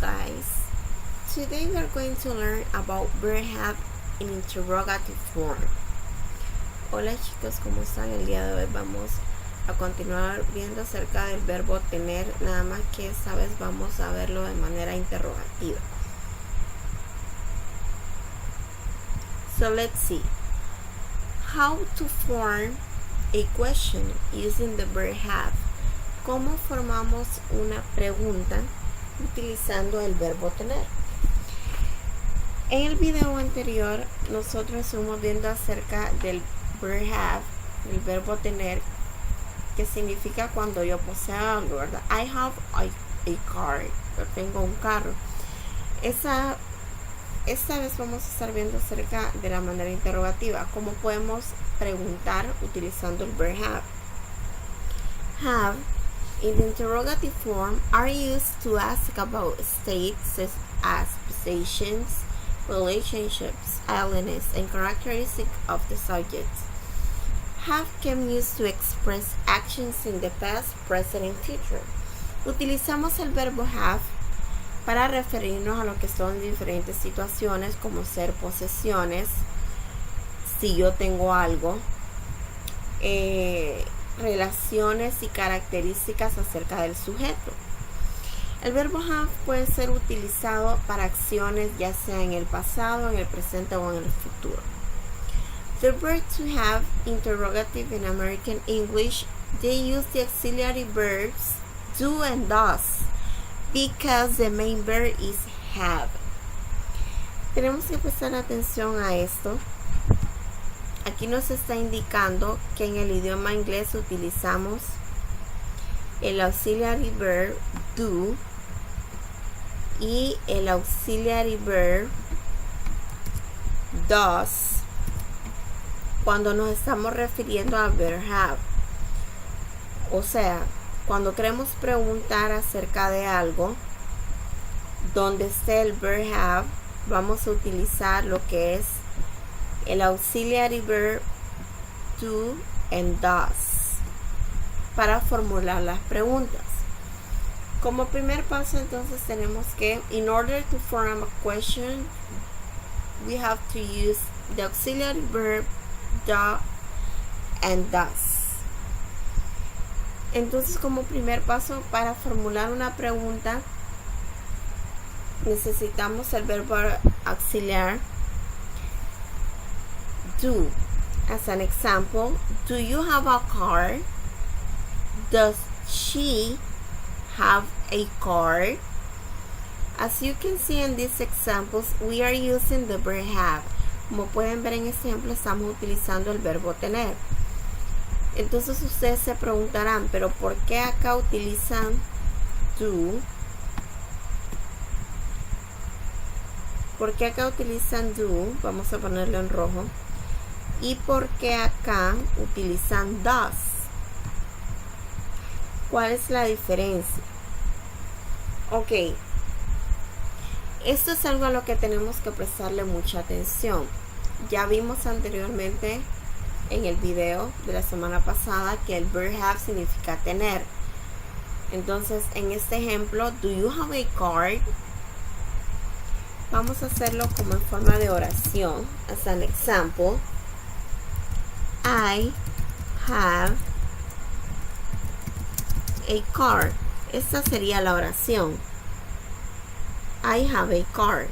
guys, today we are going to learn about verb have in interrogative form. Hola chicos, ¿cómo están? El día de hoy vamos a continuar viendo acerca del verbo tener, nada más que esta vez vamos a verlo de manera interrogativa. So let's see how to form a question using the verb have. ¿Cómo formamos una pregunta utilizando el verbo tener? En el video anterior nosotros estuvimos viendo acerca del verb have, el verbo tener, que significa cuando yo poseo algo, ¿verdad? I have a car, yo tengo un carro. Esta vez vamos a estar viendo acerca de la manera interrogativa, cómo podemos preguntar utilizando el verb have. Have in the interrogative form are used to ask about states as positions, relationships, elements, and characteristics of the subject. Have can be used to express actions in the past, present, and future. Utilizamos el verbo have para referirnos a lo que son diferentes situaciones, como ser posesiones, si yo tengo algo, relaciones y características acerca del sujeto. El verbo have puede ser utilizado para acciones ya sea en el pasado, en el presente o en el futuro. The verb to have interrogative in American English, they use the auxiliary verbs do and does because the main verb is have. Tenemos que prestar atención a esto. Aquí nos está indicando que en el idioma inglés utilizamos el auxiliary verb do y el auxiliary verb does cuando nos estamos refiriendo al verb have. O sea, cuando queremos preguntar acerca de algo donde esté el verb have, vamos a utilizar lo que es el auxiliary verb do and does para formular las preguntas. Como primer paso, entonces tenemos que, in order to form a question, we have to use the auxiliary verb do and does. Entonces, como primer paso para formular una pregunta, necesitamos el verbo auxiliar do. As an example, do you have a car? Does she have a car? As you can see in these examples, we are using the verb have. Como pueden ver en este ejemplo, estamos utilizando el verbo tener. Entonces ustedes se preguntarán, pero ¿por qué acá utilizan do? ¿Por qué acá utilizan do? Vamos a ponerlo en rojo. ¿Y por qué acá utilizan does? ¿Cuál es la diferencia? Ok. Esto es algo a lo que tenemos que prestarle mucha atención. Ya vimos anteriormente en el video de la semana pasada que el verb have significa tener. Entonces, en este ejemplo, do you have a car? Vamos a hacerlo como en forma de oración. As an example, I have a car. Esta sería la oración. I have a car.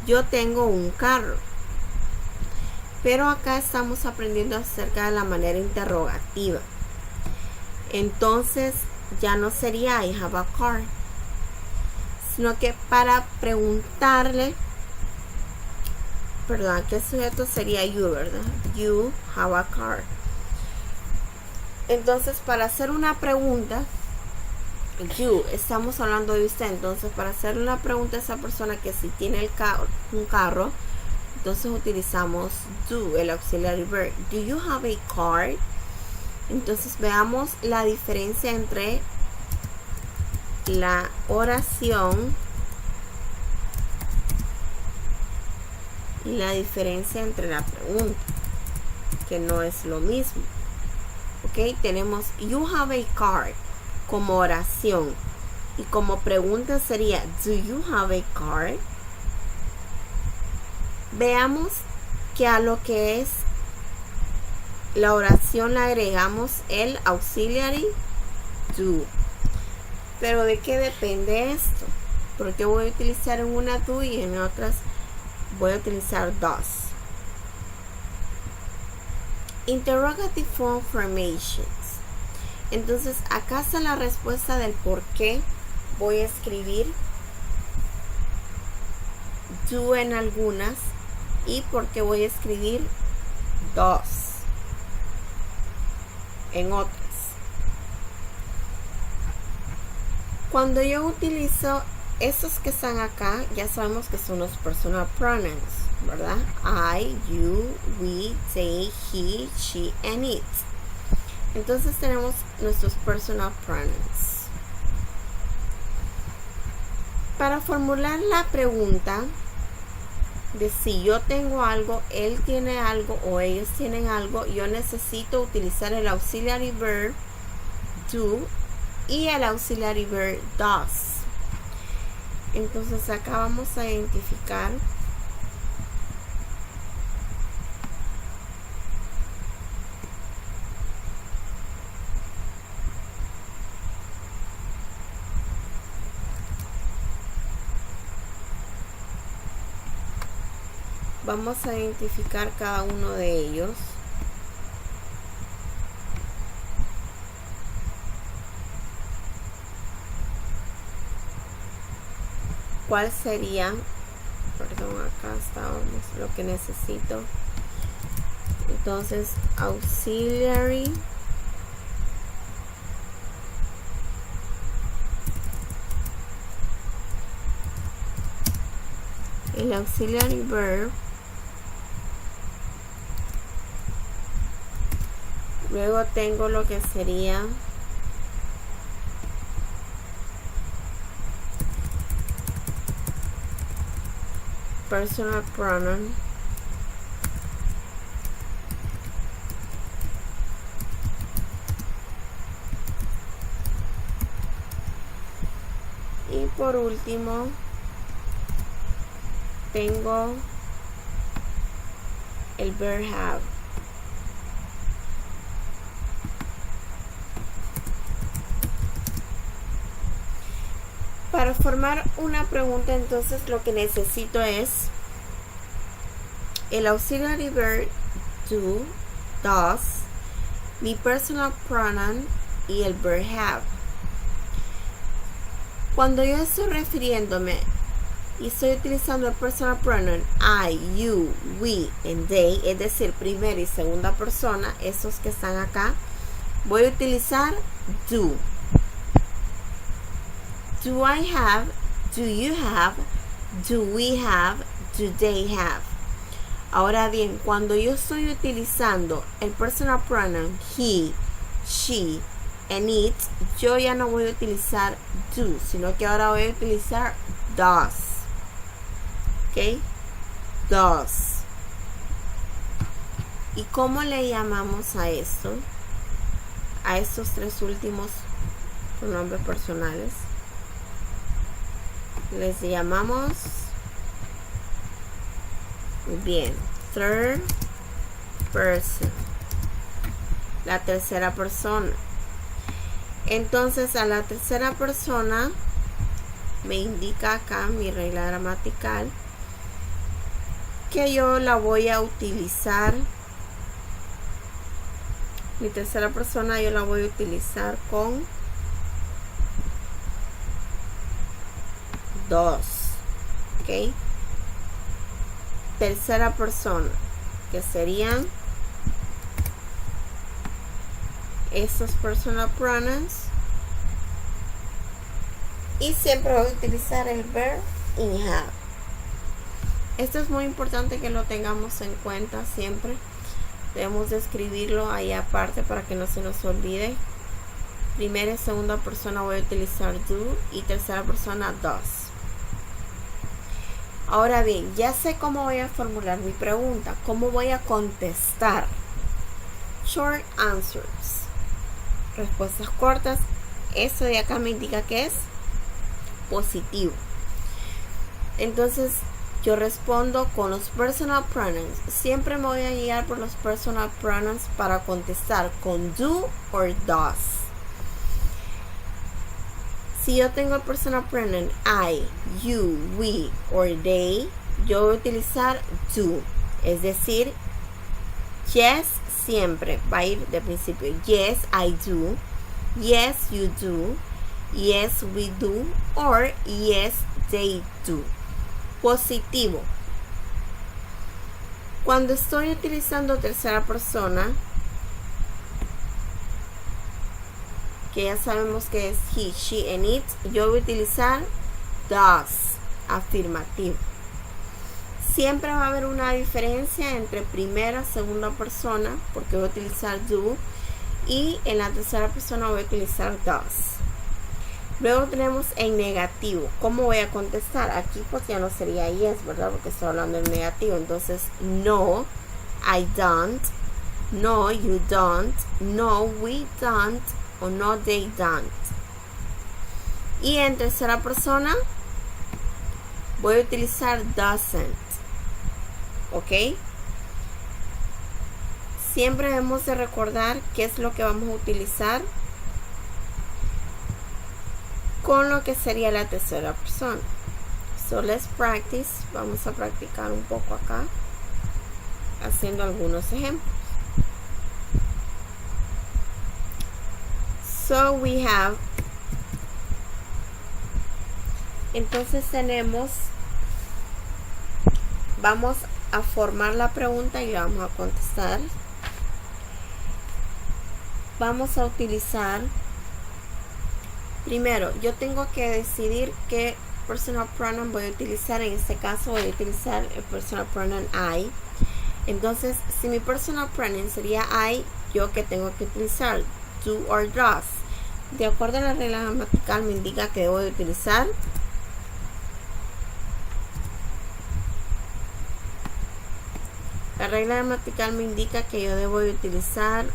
Yo tengo un carro. Pero acá estamos aprendiendo acerca de la manera interrogativa. Entonces ya no sería I have a car, sino que para preguntarle, perdón, ¿qué sujeto sería you, verdad? You have a car. Entonces, para hacer una pregunta, you, estamos hablando de usted. Entonces, para hacer una pregunta a esa persona que si tiene un carro, entonces utilizamos do, el auxiliary verb. Do you have a car? Entonces, veamos la diferencia entre la oración y la diferencia entre la pregunta, que no es lo mismo. Ok, tenemos you have a car como oración. Y como pregunta sería, do you have a car? Veamos que a lo que es la oración le agregamos el auxiliary do. Pero ¿de qué depende esto? Porque voy a utilizar en una do y en otras voy a utilizar does. Interrogative form formations. Entonces acá está la respuesta del por qué voy a escribir do en algunas y por qué voy a escribir does en otras. Cuando yo utilizo estos que están acá, ya sabemos que son los personal pronouns, ¿verdad? I, you, we, they, he, she, and it. Entonces tenemos nuestros personal pronouns. Para formular la pregunta de si yo tengo algo, él tiene algo o ellos tienen algo, yo necesito utilizar el auxiliary verb do y el auxiliary verb does. Entonces acá vamos a identificar cada uno de ellos. ¿Cuál sería? Perdón, acá estábamos lo que necesito. Entonces, auxiliary el auxiliary verb. Luego tengo lo que sería personal pronoun. Y por último tengo el verb have. Para formar una pregunta, entonces lo que necesito es el auxiliary verb do, does, mi personal pronoun y el verb have. Cuando yo estoy refiriéndome y estoy utilizando el personal pronoun I, you, we, and they, es decir, primera y segunda persona, esos que están acá, voy a utilizar do. Do I have? Do you have? Do we have? Do they have? Ahora bien, cuando yo estoy utilizando el personal pronoun he, she, and it, yo ya no voy a utilizar do, sino que ahora voy a utilizar does. ¿Ok? Does. ¿Y cómo le llamamos a esto? A estos tres últimos pronombres personales. Les llamamos, bien, third person, la tercera persona. Entonces a la tercera persona me indica acá mi regla gramatical que yo la voy a utilizar. Mi tercera persona yo la voy a utilizar con dos. Ok. Tercera persona, que serían estos personal pronouns. Y siempre voy a utilizar el verb in have. Esto es muy importante que lo tengamos en cuenta siempre. Debemos de escribirlo ahí aparte para que no se nos olvide. Primera y segunda persona voy a utilizar do y tercera persona does. Ahora bien, ya sé cómo voy a formular mi pregunta, cómo voy a contestar. Short answers. Respuestas cortas. Eso de acá me indica que es positivo. Entonces yo respondo con los personal pronouns. Siempre me voy a guiar por los personal pronouns para contestar con do or does. Si yo tengo el personal pronoun I, you, we or they, yo voy a utilizar do. Es decir, yes siempre va a ir de principio. Yes, I do. Yes, you do. Yes, we do. Or yes, they do. Positivo. Cuando estoy utilizando tercera persona, que ya sabemos que es he, she and it, yo voy a utilizar does, afirmativo. Siempre va a haber una diferencia entre primera y segunda persona, porque voy a utilizar do, y en la tercera persona voy a utilizar does. Luego tenemos en negativo. ¿Cómo voy a contestar? Aquí pues ya no sería yes, ¿verdad? Porque estoy hablando en negativo. Entonces, no, I don't. No, you don't. No, we don't. O no, they don't. Y en tercera persona voy a utilizar doesn't. ¿Ok? Siempre debemos de recordar qué es lo que vamos a utilizar con lo que sería la tercera persona. So let's practice. Vamos a practicar un poco acá haciendo algunos ejemplos. So we have, entonces tenemos, vamos a formar la pregunta y la vamos a contestar. Vamos a utilizar, primero, yo tengo que decidir qué personal pronoun voy a utilizar. En este caso voy a utilizar el personal pronoun I. Entonces, si mi personal pronoun sería I, yo que tengo que utilizar do or does. De acuerdo a la regla gramatical me indica que debo de utilizar yo debo de utilizar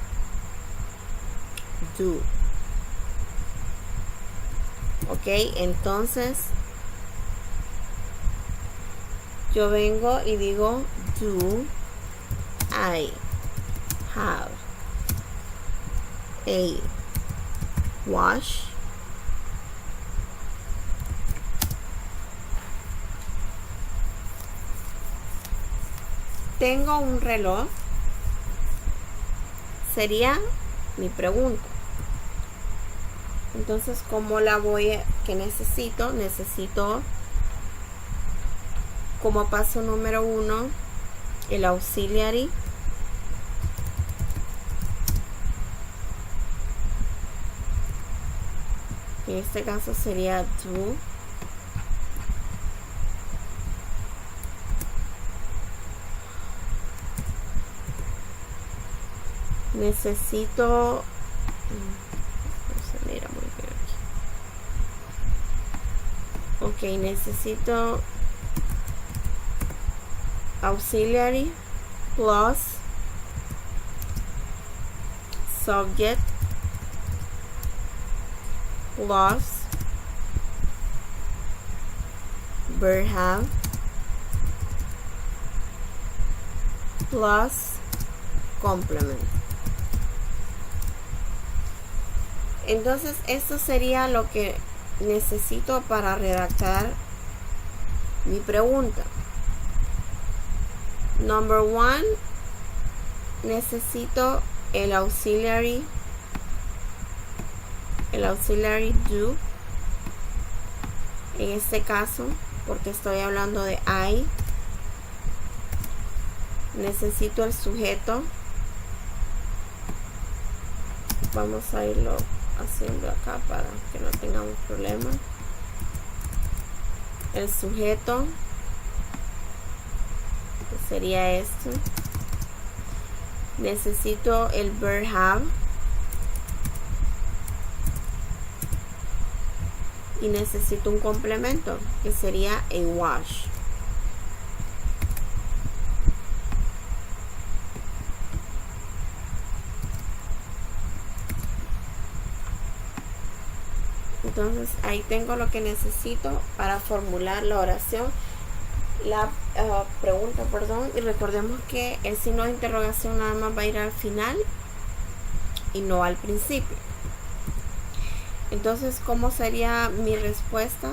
do. Ok, entonces yo vengo y digo do I have a wash? Tengo un reloj. Sería mi pregunta. Entonces, ¿cómo la voy a, que necesito? Necesito como paso número 1 el auxiliary. En este caso sería do. Necesito, no se mira muy bien aquí. Ok, necesito auxiliary plus subject plus verb have plus complement. Entonces esto sería lo que necesito para redactar mi pregunta. Number 1, necesito el auxiliary do. En este caso, porque estoy hablando de I, necesito el sujeto. Vamos a irlo haciendo acá para que no tengamos problema. El sujeto, que sería esto. Necesito el verb have y necesito un complemento que sería a wash. Entonces ahí tengo lo que necesito para formular la oración, la pregunta, perdón. Y recordemos que el signo de interrogación nada más va a ir al final y no al principio. Entonces, ¿cómo sería mi respuesta?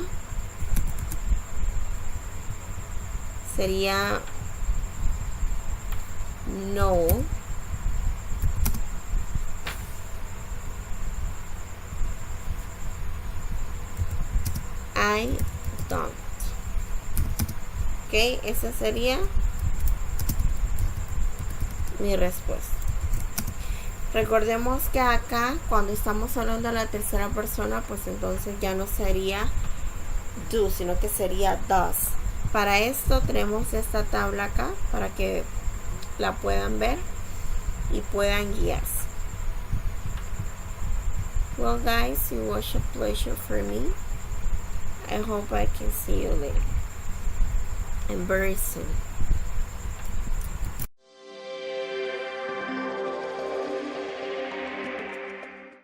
Sería no. I don't. Ok, esa sería mi respuesta. Recordemos que acá, cuando estamos hablando a la tercera persona, pues entonces ya no sería do, sino que sería does. Para esto tenemos esta tabla acá para que la puedan ver y puedan guiarse. Well, guys, it was a pleasure for me. I hope I can see you later and very soon.